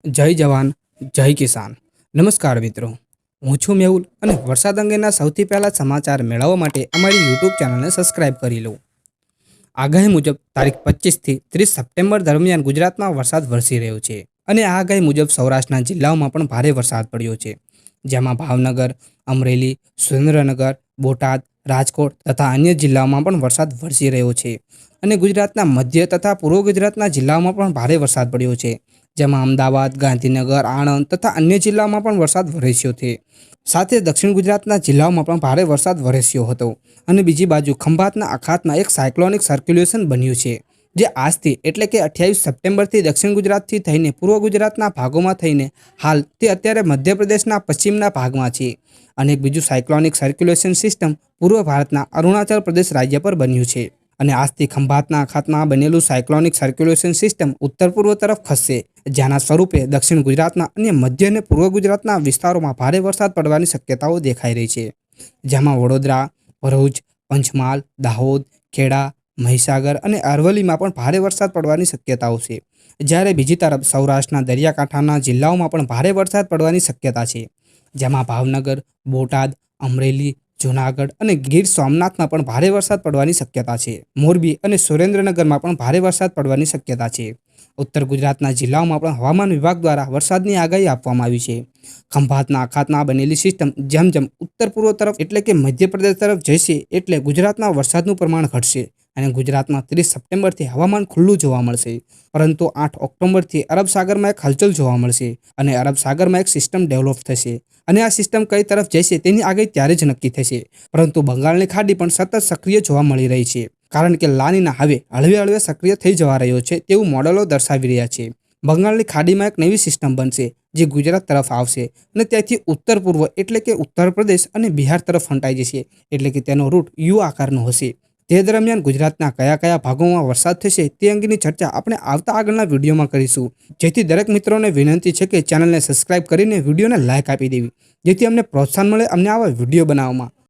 જય જવાન જય કિસાન। નમસ્કાર મિત્રો, હું છું મેહુલ અને વરસાદ અંગેના સૌથી પહેલા સમાચાર મેળવવા માટે અમારી યુટ્યુબ ચેનલને સબસ્ક્રાઇબ કરી લો। આગાહી મુજબ તારીખ 25 થી 30 સપ્ટેમ્બર દરમિયાન ગુજરાતમાં વરસાદ વરસી રહ્યો છે અને આ આગાહી મુજબ સૌરાષ્ટ્રના જિલ્લાઓમાં પણ ભારે વરસાદ પડ્યો છે, જેમાં ભાવનગર, અમરેલી, સુરેન્દ્રનગર, બોટાદ, રાજકોટ તથા અન્ય જિલ્લાઓમાં પણ વરસાદ વરસી રહ્યો છે અને ગુજરાતના મધ્ય તથા પૂર્વ ગુજરાતના જિલ્લાઓમાં પણ ભારે વરસાદ પડ્યો છે, જેમાં અમદાવાદ, ગાંધીનગર, આણંદ તથા અન્ય જિલ્લાઓમાં પણ વરસાદ વરસ્યો છે। સાથે દક્ષિણ ગુજરાતના જિલ્લાઓમાં પણ ભારે વરસાદ વરસ્યો હતો અને બીજી બાજુ ખંભાતના અખાતમાં એક સાયક્લોનિક સર્ક્યુલેશન બન્યું છે, જે આજથી એટલે કે 28 સપ્ટેમ્બરથી દક્ષિણ ગુજરાતથી થઈને પૂર્વ ગુજરાતના ભાગોમાં થઈને હાલ તે અત્યારે મધ્યપ્રદેશના પશ્ચિમના ભાગમાં છે અને એક બીજું સાયક્લોનિક સર્ક્યુલેશન સિસ્ટમ પૂર્વ ભારતના અરુણાચલ પ્રદેશ રાજ્ય પર બન્યું છે અને આજથી ખંભાતના અખાતમાં બનેલું સાયક્લોનિક સર્ક્યુલેશન સિસ્ટમ ઉત્તર પૂર્વ તરફ ખસશે, જેના સ્વરૂપે દક્ષિણ ગુજરાતના અને મધ્ય અને પૂર્વ ગુજરાતના વિસ્તારોમાં ભારે વરસાદ પડવાની શક્યતાઓ દેખાઈ રહી છે, જેમાં વડોદરા, ભરૂચ, પંચમહાલ, દાહોદ, ખેડા, મહીસાગર અને અરવલ્લીમાં પણ ભારે વરસાદ પડવાની શક્યતાઓ છે, જ્યારે બીજી તરફ સૌરાષ્ટ્રના દરિયાકાંઠાના જિલ્લાઓમાં પણ ભારે વરસાદ પડવાની શક્યતા છે, જેમાં ભાવનગર, બોટાદ, અમરેલી, જૂનાગઢ અને ગીર સોમનાથમાં પણ ભારે વરસાદ પડવાની શક્યતા છે। મોરબી અને સુરેન્દ્રનગરમાં પણ ભારે વરસાદ પડવાની શક્યતા છે। ઉત્તર ગુજરાતના જિલ્લાઓમાં પણ હવામાન વિભાગ દ્વારા વરસાદની આગાહી આપવામાં આવી છે। ખંભાતના અખાતમાં બનેલી સિસ્ટમ જેમ જેમ ઉત્તર પૂર્વ તરફ એટલે કે મધ્યપ્રદેશ તરફ જશે એટલે ગુજરાતમાં વરસાદનું પ્રમાણ ઘટશે અને ગુજરાતમાં 30 સપ્ટેમ્બરથી હવામાન ખુલ્લું જોવા મળશે, પરંતુ 8 ઓક્ટોબરથી અરબ સાગરમાં એક હલચલ જોવા મળશે અને અરબ સાગરમાં એક સિસ્ટમ ડેવલપ થશે અને આ સિસ્ટમ કઈ તરફ જશે તેની આગાહી ત્યારે જ નક્કી થશે, પરંતુ બંગાળની ખાડી પણ સતત સક્રિય જોવા મળી રહી છે, કારણ કે લા નીના હવે હળવે હળવે સક્રિય થઈ જવા રહ્યો છે તેવું મોડેલો દર્શાવી રહ્યા છે। બંગાળની ખાડીમાં એક નવી સિસ્ટમ બનશે જે ગુજરાત તરફ આવશે અને ત્યાંથી ઉત્તર પૂર્વ એટલે કે ઉત્તર પ્રદેશ અને બિહાર તરફ ફંટાઈ જશે, એટલે કે તેનો રૂટ યુ આકારનો હશે। તે દરમિયાન ગુજરાતના કયા કયા ભાગોમાં વરસાદ થશે તે અંગેની ચર્ચા આપણે આવતા આગળના વિડીયોમાં કરીશું, જેથી દરેક મિત્રોને વિનંતી છે કે ચેનલને સબસ્ક્રાઇબ કરીને વિડીયોને લાઇક આપી દેવી, જેથી અમને પ્રોત્સાહન મળે અમને આવા વિડીયો બનાવવામાં।